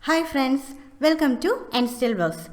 Hi friends, welcome to Still Vlogs.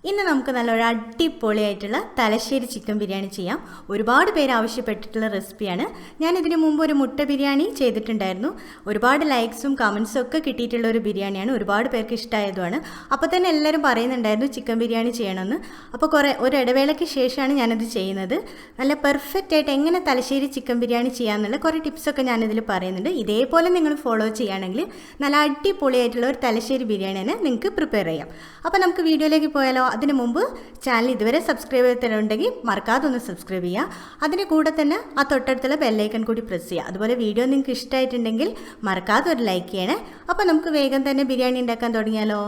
ഇന്ന് നമുക്ക് നല്ലൊരു അടിപൊളിയായിട്ടുള്ള തലശ്ശേരി ചിക്കൻ ബിരിയാണി ചെയ്യാം. ഒരുപാട് പേര് ആവശ്യപ്പെട്ടിട്ടുള്ള റെസിപ്പിയാണ്. ഞാൻ ഇതിനു മുമ്പ് ഒരു മുട്ട ബിരിയാണി ചെയ്തിട്ടുണ്ടായിരുന്നു. ഒരുപാട് ലൈക്സും കമൻസും ഒക്കെ കിട്ടിയിട്ടുള്ള ഒരു ബിരിയാണിയാണ്. ഒരുപാട് പേർക്ക് ഇഷ്ടമായതുമാണ്. അപ്പോൾ തന്നെ എല്ലാവരും പറയുന്നുണ്ടായിരുന്നു ചിക്കൻ ബിരിയാണി ചെയ്യണമെന്ന്. അപ്പോൾ ഒരു ഇടവേളയ്ക്ക് ശേഷമാണ് ഞാനത് ചെയ്യുന്നത്. നല്ല പെർഫെക്റ്റ് ആയിട്ട് എങ്ങനെ തലശ്ശേരി ചിക്കൻ ബിരിയാണി ചെയ്യാമെന്നുള്ള കുറേ ടിപ്സൊക്കെ ഞാനിതിൽ പറയുന്നുണ്ട്. ഇതേപോലെ നിങ്ങൾ ഫോളോ ചെയ്യുകയാണെങ്കിൽ നല്ല അടിപൊളിയായിട്ടുള്ള ഒരു തലശ്ശേരി ബിരിയാണി തന്നെ നിങ്ങൾക്ക് പ്രിപ്പയർ ചെയ്യാം. അപ്പോൾ നമുക്ക് വീഡിയോയിലേക്ക് പോയാലോ? അതിനു മുമ്പ് ചാനൽ ഇതുവരെ സബ്സ്ക്രൈബ് ചെയ്തിട്ടുണ്ടെങ്കിൽ മറക്കാതെ ഒന്ന് സബ്സ്ക്രൈബ് ചെയ്യുക. അതിന് കൂടെ തന്നെ ആ തൊട്ടടുത്തുള്ള ബെല്ലൈക്കൺ കൂടി പ്രസ് ചെയ്യുക. അതുപോലെ വീഡിയോ നിങ്ങൾക്ക് ഇഷ്ടമായിട്ടുണ്ടെങ്കിൽ മറക്കാതെ ഒരു ലൈക്ക് ചെയ്യണേ. അപ്പോൾ നമുക്ക് വേഗം തന്നെ ബിരിയാണി ഉണ്ടാക്കാൻ തുടങ്ങിയാലോ?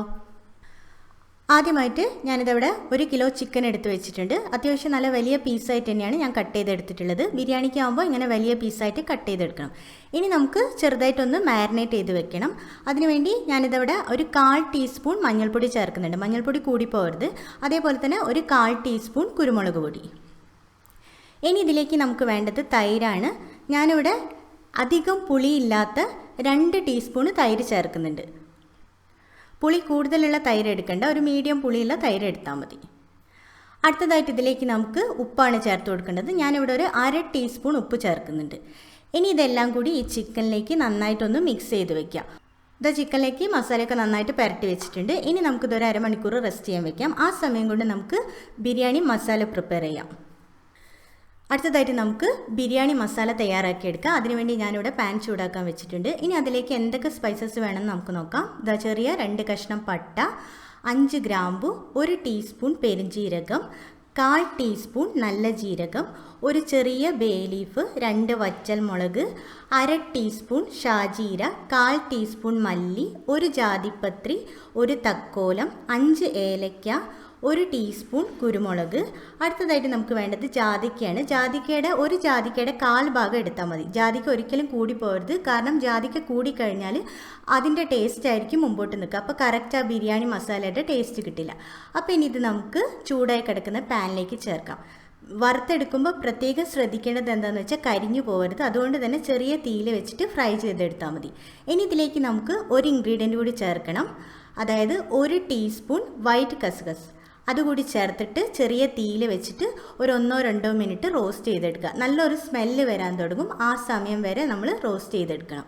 ആദ്യമായിട്ട് ഞാനിതവിടെ 1 കിലോ ചിക്കൻ എടുത്ത് വെച്ചിട്ടുണ്ട്. അത്യാവശ്യം നല്ല വലിയ പീസായിട്ട് തന്നെയാണ് ഞാൻ കട്ട് ചെയ്തെടുത്തിട്ടുള്ളത്. ബിരിയാണിക്ക് ആകുമ്പോൾ ഇങ്ങനെ വലിയ പീസായിട്ട് കട്ട് ചെയ്തെടുക്കണം. ഇനി നമുക്ക് ചെറുതായിട്ടൊന്ന് മാരിനേറ്റ് ചെയ്ത് വെക്കണം. അതിനുവേണ്ടി ഞാനിതവിടെ ഒരു 1/4 ടീസ്പൂൺ മഞ്ഞൾപ്പൊടി ചേർക്കുന്നുണ്ട്. മഞ്ഞൾപ്പൊടി കൂടിപ്പോകരുത്. അതേപോലെ തന്നെ ഒരു 1/4 ടീസ്പൂൺ കുരുമുളക് പൊടി. ഇനി ഇതിലേക്ക് നമുക്ക് വേണ്ടത് തൈരാണ്. ഞാനിവിടെ അധികം പുളിയില്ലാത്ത 2 ടീസ്പൂൺ തൈര് ചേർക്കുന്നുണ്ട്. പുളി കൂടുതലുള്ള തൈര് എടുക്കേണ്ട, ഒരു മീഡിയം പുളിയുള്ള തൈര് എടുത്താൽ മതി. അടുത്തതായിട്ട് ഇതിലേക്ക് നമുക്ക് ഉപ്പാണ് ചേർത്ത് കൊടുക്കേണ്ടത്. ഞാനിവിടെ ഒരു 1/2 ടീസ്പൂൺ ഉപ്പ് ചേർക്കുന്നുണ്ട്. ഇനി ഇതെല്ലാം കൂടി ഈ ചിക്കനിലേക്ക് നന്നായിട്ടൊന്ന് മിക്സ് ചെയ്ത് വെക്കാം. ഇത് ചിക്കനിലേക്ക് മസാലയൊക്കെ നന്നായിട്ട് പുരട്ടി വെച്ചിട്ടുണ്ട്. ഇനി നമുക്കിതൊരു അരമണിക്കൂർ റെസ്റ്റ് ചെയ്യാൻ വെക്കാം. ആ സമയം കൊണ്ട് നമുക്ക് ബിരിയാണി മസാല പ്രിപ്പയർ ചെയ്യാം. അടുത്തതായിട്ട് നമുക്ക് ബിരിയാണി മസാല തയ്യാറാക്കിയെടുക്കാം. അതിനുവേണ്ടി ഞാനിവിടെ പാൻ ചൂടാക്കാൻ വെച്ചിട്ടുണ്ട്. ഇനി അതിലേക്ക് എന്തൊക്കെ സ്പൈസസ് വേണമെന്ന് നമുക്ക് നോക്കാം. ഇതാ ചെറിയ 2 കഷ്ണം പട്ട, 5 ഗ്രാമ്പു, 1 ടീസ്പൂൺ പെരുംജീരകം, 1/4 ടീസ്പൂൺ നല്ല ജീരകം, ഒരു ചെറിയ ബേ ലീഫ്, 2 വറ്റൽ മുളക്, 1/2 ടീസ്പൂൺ ഷാജീര, 1/4 ടീസ്പൂൺ മല്ലി, 1 ജാതിപത്രി, 1 തക്കോലം, 5 ഏലക്ക, 1 ടീസ്പൂൺ കുരുമുളക്. അടുത്തതായിട്ട് നമുക്ക് വേണ്ടത് ജാതിക്കയാണ്. ഒരു ജാതിക്കയുടെ 1/4 ഭാഗം എടുത്താൽ മതി. ജാതിക്ക ഒരിക്കലും കൂടി പോകരുത്. കാരണം ജാതിക്ക കൂടിക്കഴിഞ്ഞാൽ അതിൻ്റെ ടേസ്റ്റ് ആയിരിക്കും മുമ്പോട്ട് നിൽക്കുക. അപ്പോൾ കറക്റ്റ് ആ ബിരിയാണി മസാലയുടെ ടേസ്റ്റ് കിട്ടില്ല. അപ്പോൾ ഇനി ഇത് നമുക്ക് ചൂടായി കിടക്കുന്ന പാനിലേക്ക് ചേർക്കാം. വറുത്തെടുക്കുമ്പോൾ പ്രത്യേകം ശ്രദ്ധിക്കേണ്ടത് എന്താണെന്ന് വെച്ചാൽ കരിഞ്ഞു പോകരുത്. അതുകൊണ്ട് തന്നെ ചെറിയ തീയിൽ വെച്ചിട്ട് ഫ്രൈ ചെയ്തെടുത്താൽ മതി. ഇനി ഇതിലേക്ക് നമുക്ക് ഒരു ഇൻഗ്രീഡിയൻ്റ് കൂടി ചേർക്കണം. അതായത് 1 ടീസ്പൂൺ വൈറ്റ് കസ്കസ്. അതുകൂടി ചേർത്തിട്ട് ചെറിയ തീയിൽ വെച്ചിട്ട് ഒരു 1-2 മിനിറ്റ് റോസ്റ്റ് ചെയ്തെടുക്കുക. നല്ലൊരു സ്മെല്ല് വരാൻ തുടങ്ങും. ആ സമയം വരെ നമ്മൾ റോസ്റ്റ് ചെയ്തെടുക്കണം.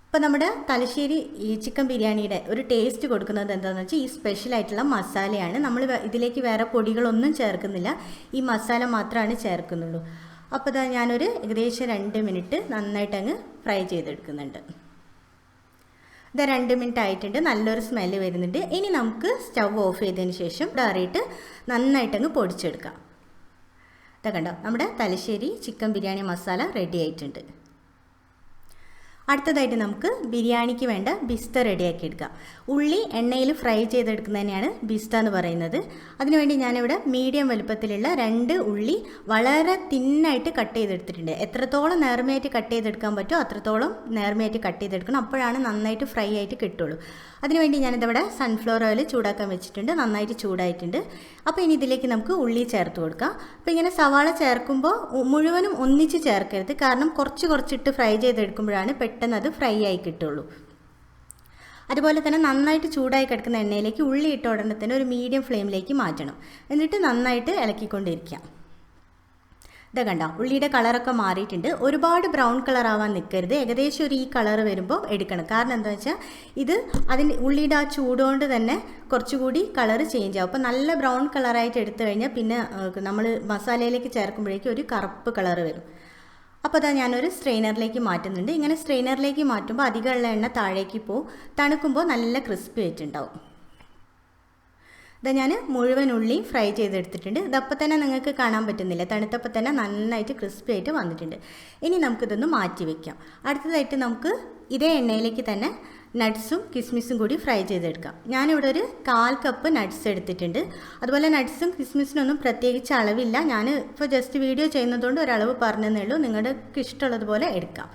അപ്പോൾ നമ്മുടെ തലശ്ശേരി ഈ ചിക്കൻ ബിരിയാണിയുടെ ഒരു ടേസ്റ്റ് കൊടുക്കുന്നത് എന്താണെന്ന് വെച്ചാൽ ഈ സ്പെഷ്യലായിട്ടുള്ള മസാലയാണ്. നമ്മൾ ഇതിലേക്ക് വേറെ പൊടികളൊന്നും ചേർക്കുന്നില്ല. ഈ മസാല മാത്രമാണ് ചേർക്കുന്നുള്ളൂ. അപ്പോൾ ഇതാ ഞാനൊരു ഏകദേശം 2 മിനിറ്റ് നന്നായിട്ടങ്ങ് ഫ്രൈ ചെയ്തെടുക്കുന്നുണ്ട്. ഇത് 2 മിനിറ്റ് ആയിട്ടുണ്ട്. നല്ലൊരു സ്മെല്ല് വരുന്നുണ്ട്. ഇനി നമുക്ക് സ്റ്റവ് ഓഫ് ചെയ്തതിന് ശേഷം ഡയറക്റ്റ് നന്നായിട്ടങ്ങ് പൊടിച്ചെടുക്കാം. ഇതാ കണ്ടോ, നമ്മുടെ തലശ്ശേരി ചിക്കൻ ബിരിയാണി മസാല റെഡി ആയിട്ടുണ്ട്. അടുത്തതായിട്ട് നമുക്ക് ബിരിയാണിക്ക് വേണ്ട ബിസ്ത റെഡിയാക്കി എടുക്കാം. ഉള്ളി എണ്ണയിൽ ഫ്രൈ ചെയ്തെടുക്കുന്നത് തന്നെയാണ് ബിസ്ത എന്ന് പറയുന്നത്. അതിനുവേണ്ടി ഞാനിവിടെ മീഡിയം വലുപ്പത്തിലുള്ള 2 ഉള്ളി വളരെ തിന്നായിട്ട് കട്ട് ചെയ്തെടുത്തിട്ടുണ്ട്. എത്രത്തോളം നേർമയായിട്ട് കട്ട് ചെയ്തെടുക്കാൻ പറ്റുമോ അത്രത്തോളം നേർമയായിട്ട് കട്ട് ചെയ്തെടുക്കണം. അപ്പോഴാണ് നന്നായിട്ട് ഫ്രൈ ആയിട്ട് കിട്ടുള്ളൂ. അതിനുവേണ്ടി ഞാനിതവിടെ സൺഫ്ലവർ ഓയിൽ ചൂടാക്കാൻ വെച്ചിട്ടുണ്ട്. നന്നായിട്ട് ചൂടായിട്ടുണ്ട്. അപ്പോൾ ഇനി ഇതിലേക്ക് നമുക്ക് ഉള്ളി ചേർത്ത് കൊടുക്കാം. അപ്പോൾ ഇങ്ങനെ സവാള ചേർക്കുമ്പോൾ മുഴുവനും ഒന്നിച്ച് ചേർക്കരുത്. കാരണം കുറച്ചിട്ട് ഫ്രൈ ചെയ്തെടുക്കുമ്പോഴാണ് പെട്ടെന്ന് അത് ഫ്രൈ ആയി കിട്ടുള്ളൂ. അതുപോലെ തന്നെ നന്നായിട്ട് ചൂടായി കിടക്കുന്ന എണ്ണയിലേക്ക് ഉള്ളി ഇട്ട ഉടനെ തന്നെ ഒരു മീഡിയം ഫ്ലെയിമിലേക്ക് മാറ്റണം. എന്നിട്ട് നന്നായിട്ട് ഇളക്കിക്കൊണ്ടിരിക്കാം. ഇതാ കണ്ടോ, ഉള്ളിയുടെ കളറൊക്കെ മാറിയിട്ടുണ്ട്. ഒരുപാട് ബ്രൗൺ കളർ ആവാൻ നിൽക്കരുത്. ഏകദേശം ഒരു ഈ കളർ വരുമ്പോൾ എടുക്കണം. കാരണം എന്താണെന്ന് വെച്ചാൽ ഉള്ളിയുടെ ആ ചൂടുകൊണ്ട് തന്നെ കുറച്ചുകൂടി കളർ ചേഞ്ച് ആവും. അപ്പോൾ നല്ല ബ്രൗൺ കളറായിട്ട് എടുത്തു കഴിഞ്ഞാൽ പിന്നെ നമ്മൾ മസാലയിലേക്ക് ചേർക്കുമ്പോഴേക്കും ഒരു കറുപ്പ് കളർ വരും. അപ്പോൾ അതാ ഞാനൊരു സ്ട്രെയിനറിലേക്ക് മാറ്റുന്നുണ്ട്. ഇങ്ങനെ സ്ട്രെയിനറിലേക്ക് മാറ്റുമ്പോൾ അധികമുള്ള എണ്ണ താഴേക്ക് പോവും. തണുക്കുമ്പോൾ നല്ല ക്രിസ്പി ആയിട്ടുണ്ടാവും. ഇതാ ഞാൻ മുഴുവൻ ഉള്ളി ഫ്രൈ ചെയ്തെടുത്തിട്ടുണ്ട്. ഇതപ്പോൾ തന്നെ നിങ്ങൾക്ക് കാണാൻ പറ്റുന്നില്ല. തണുത്തപ്പോൾ തന്നെ നന്നായിട്ട് ക്രിസ്പി ആയിട്ട് വന്നിട്ടുണ്ട്. ഇനി നമുക്കിതൊന്ന് മാറ്റി വയ്ക്കാം. അടുത്തതായിട്ട് നമുക്ക് ഇതേ എണ്ണയിലേക്ക് തന്നെ നട്ട്സും കിസ്മിസും കൂടി ഫ്രൈ ചെയ്തെടുക്കാം. ഞാനിവിടെ ഒരു 1/4 കപ്പ് നട്ട്സ് എടുത്തിട്ടുണ്ട്. അതുപോലെ നട്ട്സും കിസ്മിസിനൊന്നും പ്രത്യേകിച്ച് അളവില്ല. ഞാൻ ഇപ്പോൾ ജസ്റ്റ് വീഡിയോ ചെയ്യുന്നതുകൊണ്ട് ഒരളവ് പറഞ്ഞതേ ഉള്ളൂ. നിങ്ങൾക്ക് ഇഷ്ടമുള്ളതുപോലെ എടുക്കാം.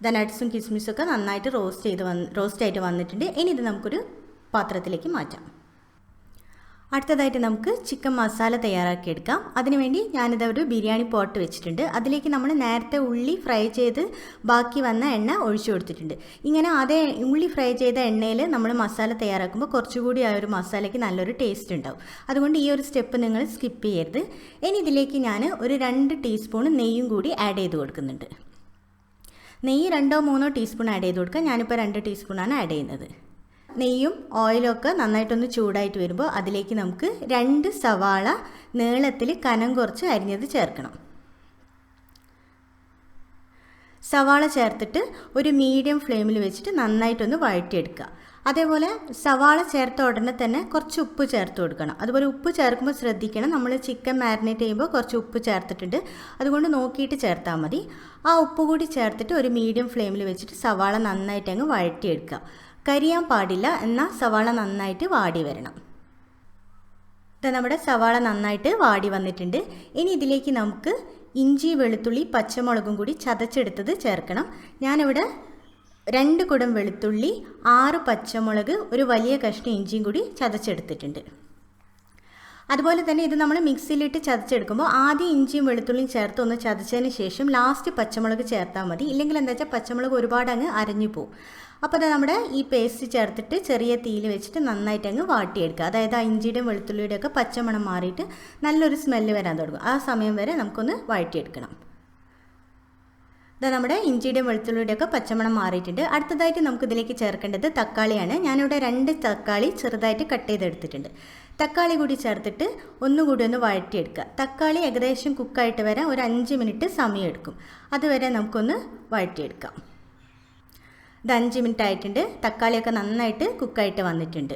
ഇതാ നട്ട്സും കിസ്മിസും ഒക്കെ നന്നായിട്ട് റോസ്റ്റ് ആയിട്ട് വന്നിട്ടുണ്ട്. ഇനി ഇത് നമുക്കൊരു പാത്രത്തിലേക്ക് മാറ്റാം. അടുത്തതായിട്ട് നമുക്ക് ചിക്കൻ മസാല തയ്യാറാക്കിയെടുക്കാം. അതിനുവേണ്ടി ഞാനിത് ഒരു ബിരിയാണി പോട്ട് വെച്ചിട്ടുണ്ട്. അതിലേക്ക് നമ്മൾ നേരത്തെ ഉള്ളി ഫ്രൈ ചെയ്ത് ബാക്കി വന്ന എണ്ണ ഒഴിച്ചു കൊടുത്തിട്ടുണ്ട്. ഇങ്ങനെ അതേ ഉള്ളി ഫ്രൈ ചെയ്ത എണ്ണയിൽ നമ്മൾ മസാല തയ്യാറാക്കുമ്പോൾ കുറച്ചുകൂടി ആ ഒരു മസാലയ്ക്ക് നല്ലൊരു ടേസ്റ്റ് ഉണ്ടാവും. അതുകൊണ്ട് ഈ ഒരു സ്റ്റെപ്പ് നിങ്ങൾ സ്കിപ്പ് ചെയ്യരുത്. ഇനി ഇതിലേക്ക് ഞാൻ ഒരു 2 ടീസ്പൂൺ നെയ്യും കൂടി ആഡ് ചെയ്ത് കൊടുക്കുന്നുണ്ട്. നെയ്യ് 2-3 ടീസ്പൂൺ ആഡ് ചെയ്ത് കൊടുക്കുക. ഞാനിപ്പോൾ 2 ടീസ്പൂണാണ് ആഡ് ചെയ്യുന്നത്. നെയ്യും ഓയിലും ഒക്കെ നന്നായിട്ടൊന്ന് ചൂടായിട്ട് വരുമ്പോൾ അതിലേക്ക് നമുക്ക് 2 സവാള നീളത്തിൽ കനം കുറച്ച് അരിഞ്ഞത് ചേർക്കണം. സവാള ചേർത്തിട്ട് ഒരു മീഡിയം ഫ്ലെയിമിൽ വെച്ചിട്ട് നന്നായിട്ടൊന്ന് വഴറ്റിയെടുക്കുക. അതേപോലെ സവാള ചേർത്ത ഉടനെ തന്നെ കുറച്ച് ഉപ്പ് ചേർത്ത് കൊടുക്കണം. അതുപോലെ ഉപ്പ് ചേർക്കുമ്പോൾ ശ്രദ്ധിക്കണം, നമ്മൾ ചിക്കൻ മാരിനേറ്റ് ചെയ്യുമ്പോൾ കുറച്ച് ഉപ്പ് ചേർത്തിട്ടുണ്ട്, അതുകൊണ്ട് നോക്കിയിട്ട് ചേർത്താൽ മതി. ആ ഉപ്പ് കൂടി ചേർത്തിട്ട് ഒരു മീഡിയം ഫ്ലെയിമിൽ വെച്ചിട്ട് സവാള നന്നായിട്ട് അങ്ങ് വഴറ്റിയെടുക്കുക. കരിയാൻ പാടില്ല, എന്നാൽ സവാള നന്നായിട്ട് വാടി വരണം. ഇത് നമ്മുടെ സവാള നന്നായിട്ട് വാടി വന്നിട്ടുണ്ട്. ഇനി ഇതിലേക്ക് നമുക്ക് ഇഞ്ചി വെളുത്തുള്ളി പച്ചമുളകും കൂടി ചതച്ചെടുത്തത് ചേർക്കണം. ഞാനിവിടെ 2 കുടം വെളുത്തുള്ളി, 6 പച്ചമുളക്, ഒരു വലിയ കഷ്ണം ഇഞ്ചിയും കൂടി ചതച്ചെടുത്തിട്ടുണ്ട്. അതുപോലെ തന്നെ ഇത് നമ്മൾ മിക്സിയിലിട്ട് ചതച്ചെടുക്കുമ്പോൾ ആദ്യം ഇഞ്ചിയും വെളുത്തുള്ളിയും ചേർത്ത് ഒന്ന് ചതച്ചതിന് ശേഷം ലാസ്റ്റ് പച്ചമുളക് ചേർത്താൽ മതി. ഇല്ലെങ്കിൽ എന്താ വെച്ചാൽ പച്ചമുളക് ഒരുപാട് അങ്ങ് അരഞ്ഞു പോകും. അപ്പോൾ അത് നമ്മുടെ ഈ പേസ്റ്റ് ചേർത്തിട്ട് ചെറിയ തീയിൽ വെച്ചിട്ട് നന്നായിട്ട് അങ്ങ് വാട്ടിയെടുക്കുക. അതായത് ആ ഇഞ്ചിയുടെയും വെളുത്തുള്ളിയുടെയും ഒക്കെ പച്ചമണം മാറിയിട്ട് നല്ലൊരു സ്മെല്ല് വരാൻ തുടങ്ങും. ആ സമയം വരെ നമുക്കൊന്ന് വഴറ്റിയെടുക്കണം. ഇതാ നമ്മുടെ ഇഞ്ചിയുടെയും വെളുത്തുള്ളിയുടെയും ഒക്കെ പച്ചമണം മാറിയിട്ടുണ്ട്. അടുത്തതായിട്ട് നമുക്കിതിലേക്ക് ചേർക്കേണ്ടത് തക്കാളിയാണ്. ഞാനിവിടെ 2 തക്കാളി ചെറുതായിട്ട് കട്ട് ചെയ്തെടുത്തിട്ടുണ്ട്. തക്കാളി കൂടി ചേർത്തിട്ട് ഒന്നുകൂടി ഒന്ന് വഴറ്റിയെടുക്കുക. തക്കാളി ഏകദേശം കുക്കായിട്ട് വരാൻ ഒരു 5 മിനിറ്റ് സമയം എടുക്കും. അതുവരെ നമുക്കൊന്ന് വഴറ്റിയെടുക്കാം. ഇത് 5 മിനിറ്റ് ആയിട്ടുണ്ട്. തക്കാളിയൊക്കെ നന്നായിട്ട് കുക്കായിട്ട് വന്നിട്ടുണ്ട്.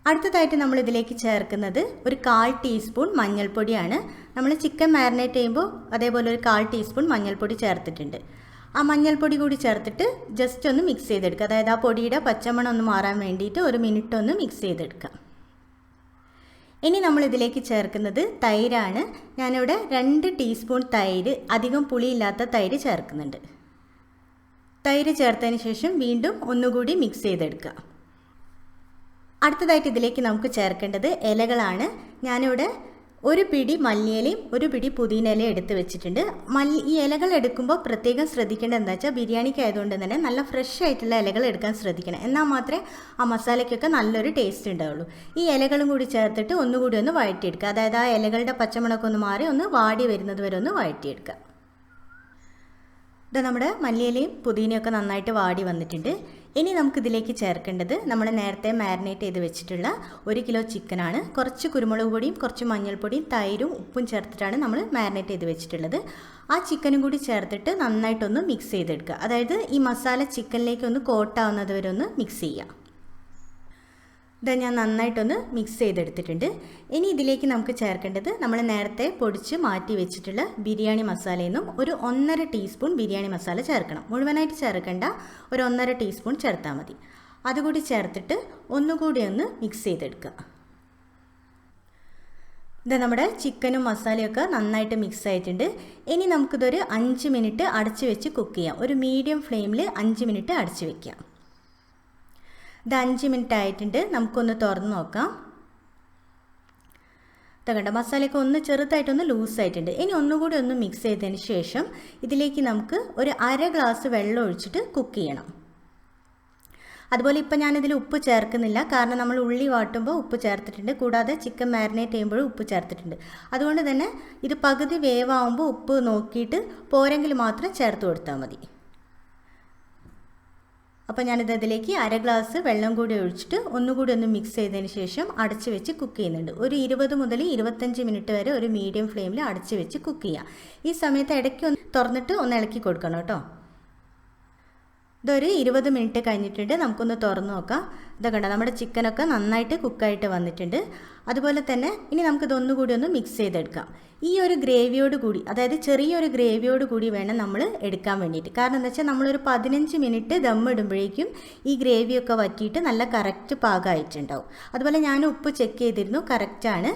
അടുത്തതായിട്ട് നമ്മൾ ഇതിലേക്ക് ചേർക്കുന്നത് ഒരു 1/4 ടീസ്പൂൺ മഞ്ഞൾപ്പൊടിയാണ്. നമ്മൾ ചിക്കൻ മാരിനേറ്റ് ചെയ്യുമ്പോൾ അതേപോലെ ഒരു 1/4 ടീസ്പൂൺ മഞ്ഞൾപ്പൊടി ചേർത്തിട്ടുണ്ട്. ആ മഞ്ഞൾപ്പൊടി കൂടി ചേർത്തിട്ട് ജസ്റ്റ് ഒന്ന് മിക്സ് ചെയ്തെടുക്കുക. അതായത് ആ പൊടിയുടെ പച്ചമണം ഒന്ന് മാറാൻ വേണ്ടിയിട്ട് ഒരു മിനിറ്റ് ഒന്ന് മിക്സ് ചെയ്തെടുക്കുക. ഇനി നമ്മൾ ഇതിലേക്ക് ചേർക്കുന്നത് തൈരാണ്. ഞാനിവിടെ 2 ടീസ്പൂൺ തൈര്, അധികം പുളിയില്ലാത്ത തൈര് ചേർക്കുന്നുണ്ട്. തൈര് ചേർത്തതിന് ശേഷം വീണ്ടും ഒന്നുകൂടി മിക്സ് ചെയ്തെടുക്കുക. അടുത്തതായിട്ട് ഇതിലേക്ക് നമുക്ക് ചേർക്കേണ്ടത് ഇലകളാണ്. ഞാനിവിടെ ഒരു പിടി മല്ലിയിലയും ഒരു പിടി പുതിനയിലയും എടുത്ത് വെച്ചിട്ടുണ്ട്. ഈ ഇലകൾ എടുക്കുമ്പോൾ പ്രത്യേകം ശ്രദ്ധിക്കേണ്ടത് എന്താ വെച്ചാൽ ബിരിയാണിക്ക് ആയതുകൊണ്ട് തന്നെ നല്ല ഫ്രഷ് ആയിട്ടുള്ള ഇലകൾ എടുക്കാൻ ശ്രദ്ധിക്കണം. എന്നാൽ മാത്രമേ ആ മസാലയ്ക്കൊക്കെ നല്ലൊരു ടേസ്റ്റ് ഉണ്ടാവുള്ളൂ. ഈ ഇലകളും കൂടി ചേർത്തിട്ട് ഒന്നുകൂടി ഒന്ന് വഴറ്റിയെടുക്കുക. അതായത് ആ ഇലകളുടെ പച്ചമുളകൊക്കെ ഒന്ന് മാറി ഒന്ന് വാടി വരുന്നത് വരെ ഒന്ന് വഴറ്റിയെടുക്കുക. ഇത് നമ്മുടെ മല്ലിയിലയും പുതിനയൊക്കെ നന്നായിട്ട് വാടി വന്നിട്ടുണ്ട്. ഇനി നമുക്കിതിലേക്ക് ചേർക്കേണ്ടത് നമ്മൾ നേരത്തെ മാരിനേറ്റ് ചെയ്ത് വെച്ചിട്ടുള്ള 1 കിലോ ചിക്കനാണ്. കുറച്ച് കുരുമുളക് പൊടിയും കുറച്ച് മഞ്ഞൾപ്പൊടിയും തൈരും ഉപ്പും ചേർത്തിട്ടാണ് നമ്മൾ മാരിനേറ്റ് ചെയ്ത് വെച്ചിട്ടുള്ളത്. ആ ചിക്കനും കൂടി ചേർത്തിട്ട് നന്നായിട്ടൊന്ന് മിക്സ് ചെയ്തെടുക്കുക. അതായത് ഈ മസാല ചിക്കനിലേക്ക് ഒന്ന് കോട്ടാവുന്നത് വരെ ഒന്ന് മിക്സ് ചെയ്യുക. ഇത് ഞാൻ നന്നായിട്ടൊന്ന് മിക്സ് ചെയ്തെടുത്തിട്ടുണ്ട്. ഇനി ഇതിലേക്ക് നമുക്ക് ചേർക്കേണ്ടത് നമ്മൾ നേരത്തെ പൊടിച്ച് മാറ്റി വെച്ചിട്ടുള്ള ബിരിയാണി മസാലയിൽ നിന്നും ഒരു 1.5 ടീസ്പൂൺ ബിരിയാണി മസാല ചേർക്കണം. മുഴുവനായിട്ട് ചേർക്കേണ്ട, ഒരു 1.5 ടീസ്പൂൺ ചേർത്താൽ മതി. അതുകൂടി ചേർത്തിട്ട് ഒന്നുകൂടി ഒന്ന് മിക്സ് ചെയ്തെടുക്കുക. ഇത് നമ്മുടെ ചിക്കനും മസാലയൊക്കെ നന്നായിട്ട് മിക്സ് ആയിട്ടുണ്ട്. ഇനി നമുക്കിതൊരു 5 മിനിറ്റ് അടച്ച് വെച്ച് കുക്ക് ചെയ്യാം. ഒരു മീഡിയം ഫ്ലെയിമിൽ 5 മിനിറ്റ് അടച്ച് വയ്ക്കാം. ഇത് 5 മിനിറ്റ് ആയിട്ടുണ്ട്. നമുക്കൊന്ന് തുറന്ന് നോക്കാം. കണ്ട മസാലയൊക്കെ ഒന്ന് ചെറുതായിട്ടൊന്ന് ലൂസായിട്ടുണ്ട്. ഇനി ഒന്നുകൂടി ഒന്ന് മിക്സ് ചെയ്തതിന് ശേഷം ഇതിലേക്ക് നമുക്ക് ഒരു 1/2 ഗ്ലാസ് വെള്ളം ഒഴിച്ചിട്ട് കുക്ക് ചെയ്യണം. അതുപോലെ ഇപ്പോൾ ഞാനിതിൽ ഉപ്പ് ചേർക്കുന്നില്ല, കാരണം നമ്മൾ ഉള്ളി വാട്ടുമ്പോൾ ഉപ്പ് ചേർത്തിട്ടുണ്ട്. കൂടാതെ ചിക്കൻ മാരിനേറ്റ് ചെയ്യുമ്പോഴും ഉപ്പ് ചേർത്തിട്ടുണ്ട്. അതുകൊണ്ട് തന്നെ ഇത് പകുതി വേവാകുമ്പോൾ ഉപ്പ് നോക്കിയിട്ട് പോരെങ്കിൽ മാത്രം ചേർത്ത് കൊടുത്താൽ മതി. അപ്പോൾ ഞാനിത് അതിലേക്ക് 1/2 ഗ്ലാസ് വെള്ളം കൂടി ഒഴിച്ചിട്ട് ഒന്നുകൂടി ഒന്ന് മിക്സ് ചെയ്തതിന് ശേഷം അടച്ച് വെച്ച് കുക്ക് ചെയ്യുന്നുണ്ട്. ഒരു 20 മുതൽ 25 മിനിറ്റ് വരെ ഒരു മീഡിയം ഫ്ലെയിമിൽ അടച്ച് വെച്ച് കുക്ക് ചെയ്യാം. ഈ സമയത്ത് ഇടയ്ക്ക് ഒന്ന് തുറന്നിട്ട് ഒന്ന് ഇളക്കി കൊടുക്കണം കേട്ടോ. ഇതൊരു 20 മിനിറ്റ് കഴിഞ്ഞിട്ടുണ്ട്. നമുക്കൊന്ന് തുറന്ന് നോക്കാം. ഇതൊക്കെ കണ്ടോ, നമ്മുടെ ചിക്കനൊക്കെ നന്നായിട്ട് കുക്കായിട്ട് വന്നിട്ടുണ്ട്. അതുപോലെ തന്നെ ഇനി നമുക്കിതൊന്നുകൂടി ഒന്ന് മിക്സ് ചെയ്തെടുക്കാം. ഈ ഒരു ഗ്രേവിയോട് കൂടി, അതായത് ചെറിയൊരു ഗ്രേവിയോട് കൂടി വേണം നമ്മൾ എടുക്കാൻ വേണ്ടിയിട്ട്. കാരണം എന്താ വെച്ചാൽ നമ്മളൊരു 15 മിനിറ്റ് ദം ഇടുമ്പോഴേക്കും ഈ ഗ്രേവിയൊക്കെ വറ്റിയിട്ട് നല്ല കറക്റ്റ് പാകമായിട്ടുണ്ടാവും. അതുപോലെ ഞാൻ ഉപ്പ് ചെക്ക് ചെയ്തിരുന്നു, കറക്റ്റാണ്.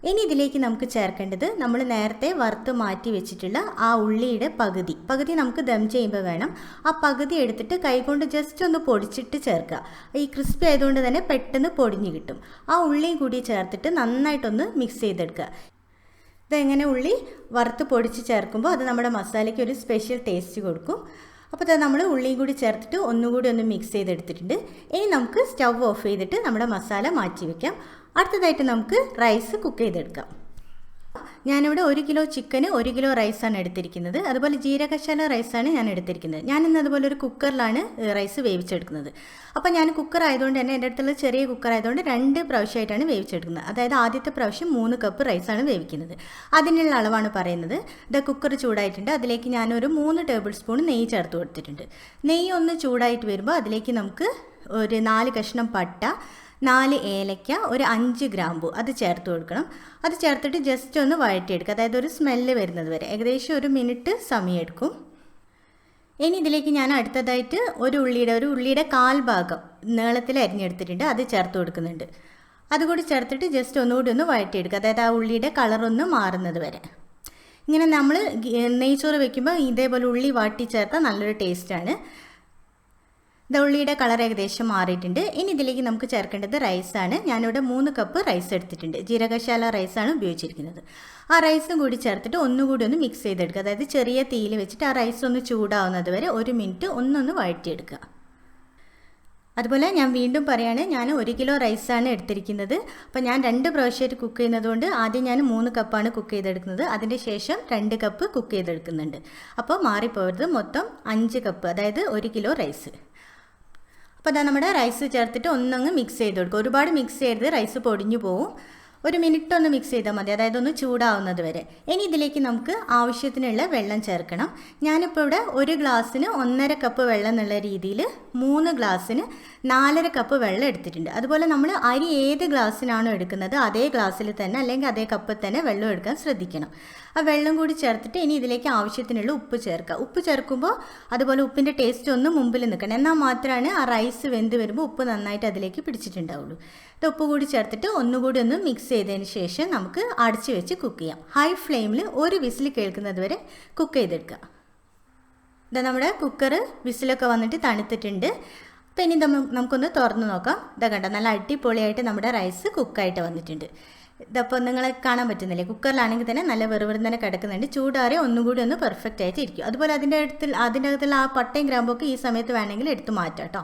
ഇനി ഇതിലേക്ക് നമുക്ക് ചേർക്കേണ്ടത് നമ്മൾ നേരത്തെ വറുത്ത് മാറ്റി വെച്ചിട്ടുള്ള ആ ഉള്ളിയുടെ പകുതി നമുക്ക് ദം ചെയ്യുമ്പോൾ വേണം. ആ പകുതി എടുത്തിട്ട് കൈകൊണ്ട് ജസ്റ്റ് ഒന്ന് പൊടിച്ചിട്ട് ചേർക്കുക. ഈ ക്രിസ്പി ആയതുകൊണ്ട് തന്നെ പെട്ടെന്ന് പൊടിഞ്ഞ് കിട്ടും. ആ ഉള്ളിയും കൂടി ചേർത്തിട്ട് നന്നായിട്ടൊന്ന് മിക്സ് ചെയ്തെടുക്കുക. ഇതെങ്ങനെ ഉള്ളി വറുത്ത് പൊടിച്ച് ചേർക്കുമ്പോൾ അത് നമ്മുടെ മസാലയ്ക്ക് ഒരു സ്പെഷ്യൽ ടേസ്റ്റ് കൊടുക്കും. അപ്പോൾ അത് നമ്മൾ ഉള്ളിയും കൂടി ചേർത്തിട്ട് ഒന്നുകൂടി ഒന്ന് മിക്സ് ചെയ്തെടുത്തിട്ടുണ്ട്. ഇനി നമുക്ക് സ്റ്റൗ ഓഫ് ചെയ്തിട്ട് നമ്മുടെ മസാല മാറ്റി വയ്ക്കാം. അടുത്തതായിട്ട് നമുക്ക് റൈസ് കുക്ക് ചെയ്തെടുക്കാം. ഞാനിവിടെ 1 കിലോ ചിക്കന് 1 കിലോ റൈസാണ് എടുത്തിരിക്കുന്നത്. അതുപോലെ ജീരകശാല റൈസാണ് ഞാൻ എടുത്തിരിക്കുന്നത്. ഞാനിന്ന് അതുപോലെ ഒരു കുക്കറിലാണ് റൈസ് വേവിച്ചെടുക്കുന്നത്. അപ്പോൾ ഞാൻ കുക്കർ ആയതുകൊണ്ട് തന്നെ എൻ്റെ അടുത്തുള്ള ചെറിയ കുക്കർ ആയതുകൊണ്ട് 2 പ്രാവശ്യമായിട്ടാണ് വേവിച്ചെടുക്കുന്നത്. അതായത് ആദ്യത്തെ പ്രാവശ്യം 3 കപ്പ് റൈസാണ് വേവിക്കുന്നത്. അതിനുള്ള അളവാണ് പറയുന്നത്. കുക്കർ ചൂടായിട്ടുണ്ട്. അതിലേക്ക് ഞാനൊരു 3 ടേബിൾ സ്പൂൺ നെയ്യ് ചേർത്ത് കൊടുത്തിട്ടുണ്ട്. നെയ്യ് ഒന്ന് ചൂടായിട്ട് വരുമ്പോൾ അതിലേക്ക് നമുക്ക് ഒരു 4 കഷ്ണം പട്ട, 4 ഏലക്ക, ഒരു 5 ഗ്രാമ്പു അത് ചേർത്ത് കൊടുക്കണം. അത് ചേർത്തിട്ട് ജസ്റ്റ് ഒന്ന് വഴറ്റിയെടുക്കുക. അതായത് ഒരു സ്മെല്ല് വരുന്നത് വരെ ഏകദേശം 1 മിനിറ്റ് സമയമെടുക്കും. ഇനി ഇതിലേക്ക് ഞാൻ അടുത്തതായിട്ട് ഒരു ഉള്ളിയുടെ 1/4 ഭാഗം നീളത്തിൽ അരിഞ്ഞെടുത്തിട്ടുണ്ട്. അത് ചേർത്ത് കൊടുക്കുന്നുണ്ട്. അതുകൂടി ചേർത്തിട്ട് ജസ്റ്റ് ഒന്നുകൂടി ഒന്ന് വഴറ്റിയെടുക്കുക. അതായത് ആ ഉള്ളിയുടെ കളറൊന്ന് മാറുന്നത് വരെ. ഇങ്ങനെ നമ്മൾ നെയ്ച്ചോറ് വെക്കുമ്പോൾ ഇതേപോലെ ഉള്ളി വാട്ടി ചേർത്താൽ നല്ലൊരു ടേസ്റ്റാണ്. ഉള്ളിയുടെ കളർ ഏകദേശം മാറിയിട്ടുണ്ട്. ഇനി ഇതിലേക്ക് നമുക്ക് ചേർക്കേണ്ടത് റൈസാണ്. ഞാനിവിടെ 3 കപ്പ് റൈസ് എടുത്തിട്ടുണ്ട്. ജീരകശാല റൈസാണ് ഉപയോഗിച്ചിരിക്കുന്നത്. ആ റൈസും കൂടി ചേർത്തിട്ട് ഒന്നുകൂടി ഒന്ന് മിക്സ് ചെയ്തെടുക്കുക. അതായത് ചെറിയ തീയിൽ വെച്ചിട്ട് ആ റൈസ് ഒന്ന് ചൂടാവുന്നത് വരെ 1 മിനിറ്റ് ഒന്നൊന്ന് വഴറ്റിയെടുക്കുക. അതുപോലെ ഞാൻ വീണ്ടും പറയുകയാണ്, ഞാൻ 1 കിലോ റൈസാണ് എടുത്തിരിക്കുന്നത്. അപ്പോൾ ഞാൻ 2 പ്രാവശ്യമായിട്ട് കുക്ക് ചെയ്യുന്നതുകൊണ്ട് ആദ്യം ഞാൻ 3 കപ്പാണ് കുക്ക് ചെയ്തെടുക്കുന്നത്. അതിൻ്റെ ശേഷം 2 കപ്പ് കുക്ക് ചെയ്തെടുക്കുന്നുണ്ട്. അപ്പോൾ മാറിപ്പോകരുത്. മൊത്തം 5 കപ്പ്, അതായത് 1 കിലോ റൈസ്. അപ്പോൾ അതാ നമ്മുടെ റൈസ് ചേർത്തിട്ട് ഒന്നങ്ങ് മിക്സ് ചെയ്ത് കൊടുക്കുക. ഒരുപാട് മിക്സ് ചെയ്ത് റൈസ് പൊടിഞ്ഞു പോവും. 1 മിനിറ്റ് ഒന്ന് മിക്സ് ചെയ്താൽ മതി, അതായത് ഒന്ന് ചൂടാവുന്നത് വരെ. ഇനി ഇതിലേക്ക് നമുക്ക് ആവശ്യത്തിനുള്ള വെള്ളം ചേർക്കണം. ഞാനിപ്പോൾ ഇവിടെ 1 ഗ്ലാസ്സിന് 1.5 കപ്പ് വെള്ളം എന്നുള്ള രീതിയിൽ 3 ഗ്ലാസ്സിന് 4.5 കപ്പ് വെള്ളം എടുത്തിട്ടുണ്ട്. അതുപോലെ നമ്മൾ അരി ഏത് ഗ്ലാസ്സിനാണോ എടുക്കുന്നത് അതേ ഗ്ലാസ്സിൽ തന്നെ അല്ലെങ്കിൽ അതേ കപ്പിൽ തന്നെ വെള്ളം എടുക്കാൻ ശ്രദ്ധിക്കണം. ആ വെള്ളം കൂടി ചേർത്തിട്ട് ഇനി ഇതിലേക്ക് ആവശ്യത്തിനുള്ള ഉപ്പ് ചേർക്കുക. ഉപ്പ് ചേർക്കുമ്പോൾ അതുപോലെ ഉപ്പിൻ്റെ ടേസ്റ്റ് ഒന്ന് മുമ്പിൽ നിൽക്കണം. എന്നാൽ മാത്രമാണ് ആ റൈസ് വെന്ത് വരുമ്പോൾ ഉപ്പ് നന്നായിട്ട് അതിലേക്ക് പിടിച്ചിട്ടുണ്ടാവുള്ളൂ. ഇത് ഉപ്പ് കൂടി ചേർത്തിട്ട് ഒന്നുകൂടി ഒന്ന് മിക്സ് ചെയ്തതിന് ശേഷം നമുക്ക് അടച്ച് വെച്ച് കുക്ക് ചെയ്യാം. ഹൈ ഫ്ലെയിമിൽ 1 വിസിൽ കേൾക്കുന്നത് വരെ കുക്ക് ചെയ്തെടുക്കുക. ഇതാ നമ്മുടെ കുക്കർ വിസിലൊക്കെ വന്നിട്ട് തണുത്തിട്ടുണ്ട്. അപ്പോൾ ഇനി നമുക്കൊന്ന് തുറന്ന് നോക്കാം. ഇതാ കണ്ട നല്ല അടിപൊളിയായിട്ട് നമ്മുടെ റൈസ് കുക്കായിട്ട് വന്നിട്ടുണ്ട്. ഇതപ്പോൾ നിങ്ങളെ കാണാൻ പറ്റുന്നില്ലേ? കുക്കറിലാണെങ്കിൽ തന്നെ നല്ല വെറുതെ തന്നെ കിടക്കുന്നുണ്ട്. ചൂടാറി ഒന്നുകൂടി ഒന്ന് പെർഫെക്റ്റ് ആയിട്ട് ഇരിക്കും. അതുപോലെ അതിൻ്റെ അകത്തുള്ള ആ പട്ടയും ഗ്രാമ്പൊക്കെ ഈ സമയത്ത് വേണമെങ്കിൽ എടുത്ത് മാറ്റാം കേട്ടോ.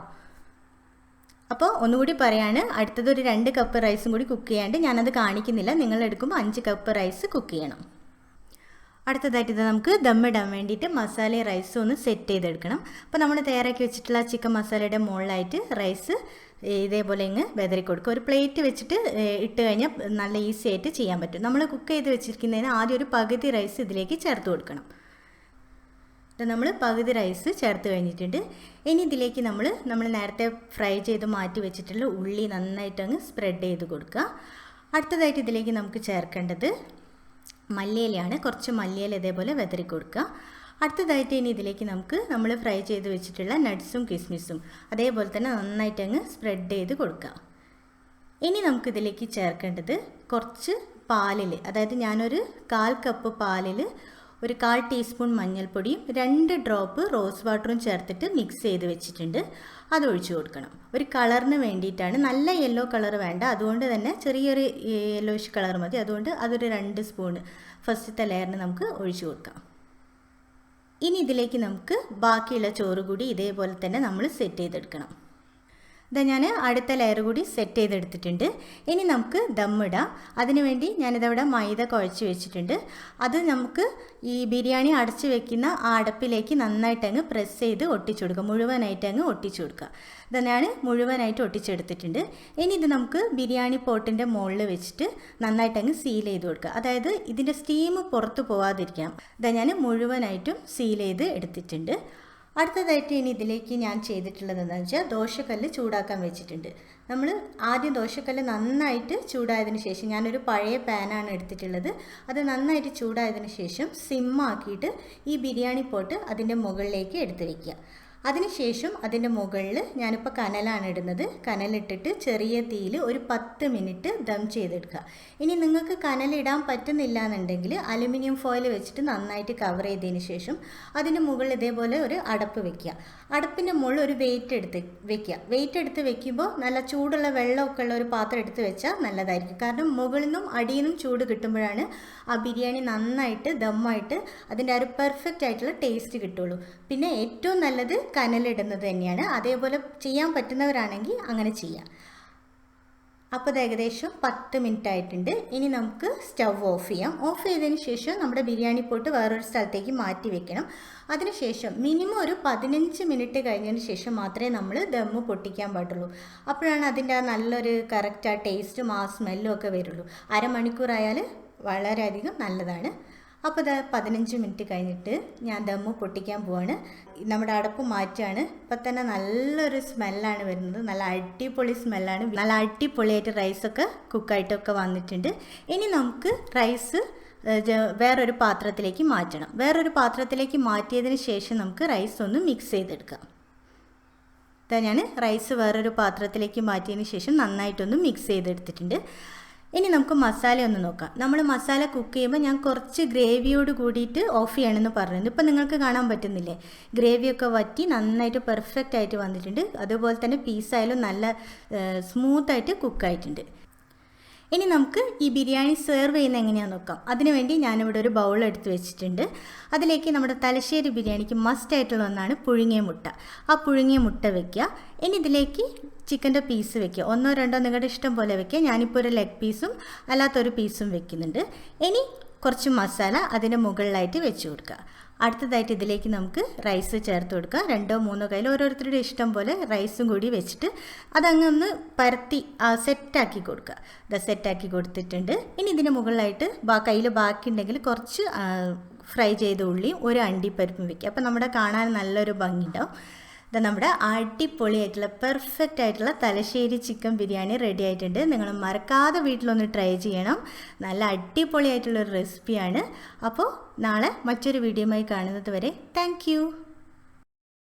അപ്പോൾ ഒന്നുകൂടി പറയാണ്, അടുത്തത് ഒരു 2 കപ്പ് റൈസും കൂടി കുക്ക് ചെയ്യാണ്ട് ഞാനത് കാണിക്കുന്നില്ല. നിങ്ങൾ എടുക്കുമ്പോൾ 5 കപ്പ് റൈസ് കുക്ക് ചെയ്യണം. അടുത്തതായിട്ട് ഇത് നമുക്ക് ദമ്മിടാൻ വേണ്ടിയിട്ട് മസാലയും റൈസും ഒന്ന് സെറ്റ് ചെയ്തെടുക്കണം. അപ്പോൾ നമ്മൾ തയ്യാറാക്കി വെച്ചിട്ടുള്ള ചിക്കൻ മസാലയുടെ മുകളിലായിട്ട് റൈസ് ഇതേപോലെ ഇങ്ങ് വെതറി കൊടുക്കുക. ഒരു പ്ലേറ്റ് വെച്ചിട്ട് ഇട്ട് കഴിഞ്ഞാൽ നല്ല ഈസി ആയിട്ട് ചെയ്യാൻ പറ്റും. നമ്മൾ കുക്ക് ചെയ്ത് വെച്ചിരിക്കുന്നതിന് ആദ്യം ഒരു പകുതി റൈസ് ഇതിലേക്ക് ചേർത്ത് കൊടുക്കണം. നമ്മൾ പകുതി റൈസ് ചേർത്ത് കഴിഞ്ഞിട്ടുണ്ട്. ഇനി ഇതിലേക്ക് നമ്മൾ നേരത്തെ ഫ്രൈ ചെയ്ത് മാറ്റി വെച്ചിട്ടുള്ള ഉള്ളി നന്നായിട്ട് അങ്ങ് സ്പ്രെഡ് ചെയ്ത് കൊടുക്കുക. അടുത്തതായിട്ട് ഇതിലേക്ക് നമുക്ക് ചേർക്കേണ്ടത് മല്ലിയിലയാണ്. കുറച്ച് മല്ലിയില ഇതേപോലെ വെതറി കൊടുക്കുക. അടുത്തതായിട്ട് ഇനി ഇതിലേക്ക് നമ്മൾ ഫ്രൈ ചെയ്ത് വെച്ചിട്ടുള്ള നട്ട്സും കിസ്മിസും അതേപോലെ തന്നെ നന്നായിട്ട് അങ്ങ് സ്പ്രെഡ് ചെയ്ത് കൊടുക്കുക. ഇനി നമുക്കിതിലേക്ക് ചേർക്കേണ്ടത് കുറച്ച് പാലിൽ, അതായത് ഞാനൊരു 1/4 കപ്പ് പാലിൽ ഒരു 1/4 ടീസ്പൂൺ മഞ്ഞൾപ്പൊടിയും 2 ഡ്രോപ്പ് റോസ് വാട്ടറും ചേർത്തിട്ട് മിക്സ് ചെയ്ത് വെച്ചിട്ടുണ്ട്. അത് ഒഴിച്ചു കൊടുക്കണം. ഒരു കളറിന് വേണ്ടിയിട്ടാണ്. നല്ല യെല്ലോ കളർ വേണ്ട, അതുകൊണ്ട് തന്നെ ചെറിയൊരു യെല്ലോയിഷ് കളർ മതി. അതുകൊണ്ട് അതൊരു 2 സ്പൂൺ ഫസ്റ്റത്തെ ലെയറിന് നമുക്ക് ഒഴിച്ചു കൊടുക്കാം. ഇനി ഇതിലേക്ക് നമുക്ക് ബാക്കിയുള്ള ചോറ് കൂടി ഇതേപോലെ തന്നെ നമ്മൾ സെറ്റ് ചെയ്തെടുക്കണം. ഇതാ ഞാൻ അടുത്ത ലെയർ കൂടി സെറ്റ് ചെയ്തെടുത്തിട്ടുണ്ട്. ഇനി നമുക്ക് ദമ്മിടാം. അതിനുവേണ്ടി ഞാനിതവിടെ മൈദ കുഴച്ച് വെച്ചിട്ടുണ്ട്. അത് നമുക്ക് ഈ ബിരിയാണി അടച്ച് വെക്കുന്ന ആ അടപ്പിലേക്ക് നന്നായിട്ട് അങ്ങ് പ്രസ് ചെയ്ത് ഒട്ടിച്ചു കൊടുക്കുക. മുഴുവനായിട്ട് അങ്ങ് ഒട്ടിച്ചു കൊടുക്കുക. ഇത് ഞാൻ മുഴുവനായിട്ട് ഒട്ടിച്ചെടുത്തിട്ടുണ്ട്. ഇനി ഇത് നമുക്ക് ബിരിയാണി പോട്ടിൻ്റെ മുകളിൽ വെച്ചിട്ട് നന്നായിട്ട് അങ്ങ് സീൽ ചെയ്ത് കൊടുക്കുക. അതായത് ഇതിൻ്റെ സ്റ്റീം പുറത്ത് പോവാതിരിക്കാം. ഇതാ ഞാൻ മുഴുവനായിട്ടും സീൽ ചെയ്ത് എടുത്തിട്ടുണ്ട്. അടുത്തതായിട്ട് ഇനി ഇതിലേക്ക് ഞാൻ ചെയ്തിട്ടുള്ളത് എന്താണെന്ന് വെച്ചാൽ ദോശക്കല്ല് ചൂടാക്കാൻ വെച്ചിട്ടുണ്ട്. നമ്മൾ ആദ്യം ദോശക്കല്ല് നന്നായിട്ട് ചൂടായതിന് ശേഷം, ഞാനൊരു പഴയ പാനാണ് എടുത്തിട്ടുള്ളത്, അത് നന്നായിട്ട് ചൂടായതിന് ശേഷം സിമ്മാക്കിയിട്ട് ഈ ബിരിയാണി പോട്ട് അതിൻ്റെ മുകളിലേക്ക് എടുത്ത് വയ്ക്കുക. അതിനുശേഷം അതിൻ്റെ മുകളിൽ ഞാനിപ്പോൾ കനലാണ് ഇടുന്നത്. കനലിട്ടിട്ട് ചെറിയ തീയിൽ ഒരു 10 മിനിറ്റ് ദം ചെയ്തെടുക്കുക. ഇനി നിങ്ങൾക്ക് കനലിടാൻ പറ്റുന്നില്ല എന്നുണ്ടെങ്കിൽ അലുമിനിയം ഫോയിൽ വെച്ചിട്ട് നന്നായിട്ട് കവർ ചെയ്തതിന് ശേഷം അതിൻ്റെ മുകളിൽ ഇതേപോലെ ഒരു അടപ്പ് വെക്കുക. അടപ്പിൻ്റെ മുകളിൽ ഒരു വെയിറ്റ് എടുത്ത് വെക്കുക. വെയിറ്റ് എടുത്ത് വെക്കുമ്പോൾ നല്ല ചൂടുള്ള വെള്ളമൊക്കെ ഉള്ള ഒരു പാത്രം എടുത്ത് വെച്ചാൽ നല്ലതായിരിക്കും. കാരണം മുകളിൽ നിന്നും അടിയിൽ നിന്നും ചൂട് കിട്ടുമ്പോഴാണ് ആ ബിരിയാണി നന്നായിട്ട് ദമ്മായിട്ട് അതിൻ്റെ ഒരു പെർഫെക്റ്റ് ആയിട്ടുള്ള ടേസ്റ്റ് കിട്ടുള്ളൂ. പിന്നെ ഏറ്റവും നല്ലത് കനലിടുന്നത് തന്നെയാണ്. അതേപോലെ ചെയ്യാൻ പറ്റുന്നവരാണെങ്കിൽ അങ്ങനെ ചെയ്യാം. അപ്പോൾ ഇത് ഏകദേശം 10 മിനിറ്റ് ആയിട്ടുണ്ട്. ഇനി നമുക്ക് സ്റ്റവ് ഓഫ് ചെയ്യാം. ഓഫ് ചെയ്തതിന് ശേഷം നമ്മുടെ ബിരിയാണി പോട്ട് വേറൊരു സ്ഥലത്തേക്ക് മാറ്റി വെക്കണം. അതിനുശേഷം മിനിമം ഒരു 15 മിനിറ്റ് കഴിഞ്ഞതിന് ശേഷം മാത്രമേ നമ്മൾ ദമ്മ് പൊട്ടിക്കാൻ പാടുള്ളൂ. അപ്പോഴാണ് അതിൻ്റെ ആ നല്ലൊരു കറക്റ്റ് ആ ടേസ്റ്റും ആ സ്മെല്ലും ഒക്കെ വരുള്ളൂ. അരമണിക്കൂറായാൽ വളരെയധികം നല്ലതാണ്. അപ്പോൾ ഇത് 15 മിനിറ്റ് കഴിഞ്ഞിട്ട് ഞാൻ ദമ്മ് പൊട്ടിക്കാൻ പോവാണ്. നമ്മുടെ അടപ്പ് മാറ്റുകയാണ്. ഇപ്പം തന്നെ നല്ലൊരു സ്മെല്ലാണ് വരുന്നത്. നല്ല അടിപൊളി സ്മെല്ലാണ്. നല്ല അടിപൊളിയായിട്ട് റൈസൊക്കെ കുക്കായിട്ടൊക്കെ വന്നിട്ടുണ്ട്. ഇനി നമുക്ക് റൈസ് വേറൊരു പാത്രത്തിലേക്ക് മാറ്റണം. വേറൊരു പാത്രത്തിലേക്ക് മാറ്റിയതിന് ശേഷം നമുക്ക് റൈസ് ഒന്ന് മിക്സ് ചെയ്തെടുക്കാം. ഇതാ ഞാൻ റൈസ് വേറൊരു പാത്രത്തിലേക്ക് മാറ്റിയതിന് ശേഷം നന്നായിട്ടൊന്ന് മിക്സ് ചെയ്തെടുത്തിട്ടുണ്ട്. ഇനി നമുക്ക് മസാല ഒന്ന് നോക്കാം. നമ്മൾ മസാല കുക്ക് ചെയ്യുമ്പോൾ ഞാൻ കുറച്ച് ഗ്രേവിയോട് കൂടിയിട്ട് ഓഫ് ചെയ്യണമെന്ന് പറഞ്ഞിട്ടുണ്ട്. ഇപ്പം നിങ്ങൾക്ക് കാണാൻ പറ്റുന്നില്ലേ, ഗ്രേവിയൊക്കെ വറ്റി നന്നായിട്ട് പെർഫെക്റ്റ് ആയിട്ട് വന്നിട്ടുണ്ട്. അതുപോലെ തന്നെ പീസായാലും നല്ല സ്മൂത്തായിട്ട് കുക്കായിട്ടുണ്ട്. ഇനി നമുക്ക് ഈ ബിരിയാണി സെർവ് ചെയ്യുന്നത് എങ്ങനെയാണെന്ന് നോക്കാം. അതിനുവേണ്ടി ഞാനിവിടെ ഒരു ബൗൾ എടുത്ത് വെച്ചിട്ടുണ്ട്. അതിലേക്ക് നമ്മുടെ തലശ്ശേരി ബിരിയാണിക്ക് മസ്റ്റ് ആയിട്ടുള്ള ഒന്നാണ് പുഴുങ്ങിയ മുട്ട. ആ പുഴുങ്ങിയ മുട്ട വെക്കുക. ഇനി ഇതിലേക്ക് ചിക്കൻ്റെ പീസ് വെക്കുക. 1 2 നിങ്ങളുടെ ഇഷ്ടം പോലെ വെക്കുക. ഞാനിപ്പോൾ ഒരു ലെഗ് പീസും അല്ലാത്തൊരു പീസും വെക്കുന്നുണ്ട്. ഇനി കുറച്ച് മസാല അതിൻ്റെ മുകളിലായിട്ട് വെച്ച് കൊടുക്കുക. അടുത്തതായിട്ട് ഇതിലേക്ക് നമുക്ക് റൈസ് ചേർത്ത് കൊടുക്കുക. 2 3 കയ്യിൽ ഓരോരുത്തരുടെ ഇഷ്ടം പോലെ റൈസും കൂടി വെച്ചിട്ട് അതങ്ങ് ഒന്ന് പരത്തി സെറ്റാക്കി കൊടുക്കുക. ഇത് സെറ്റാക്കി കൊടുത്തിട്ടുണ്ട്. ഇനി ഇതിന് മുകളിലായിട്ട് കയ്യിൽ ബാക്കിയുണ്ടെങ്കിൽ കുറച്ച് ഫ്രൈ ചെയ്ത ഉള്ളിയും ഒരു അണ്ടിപ്പരിപ്പും വെക്കുക. അപ്പോൾ നമ്മുടെ കാണാൻ നല്ലൊരു ഭംഗി ഉണ്ടാവും. ഇത് നമ്മുടെ അടിപൊളിയായിട്ടുള്ള പെർഫെക്റ്റ് ആയിട്ടുള്ള തലശ്ശേരി ചിക്കൻ ബിരിയാണി റെഡി ആയിട്ടുണ്ട്. നിങ്ങൾ മറക്കാതെ വീട്ടിലൊന്ന് ട്രൈ ചെയ്യണം. നല്ല അടിപൊളിയായിട്ടുള്ളൊരു റെസിപ്പിയാണ്. അപ്പോൾ നാളെ മറ്റൊരു വീഡിയോയുമായി കാണുന്നത് വരെ താങ്ക് യു.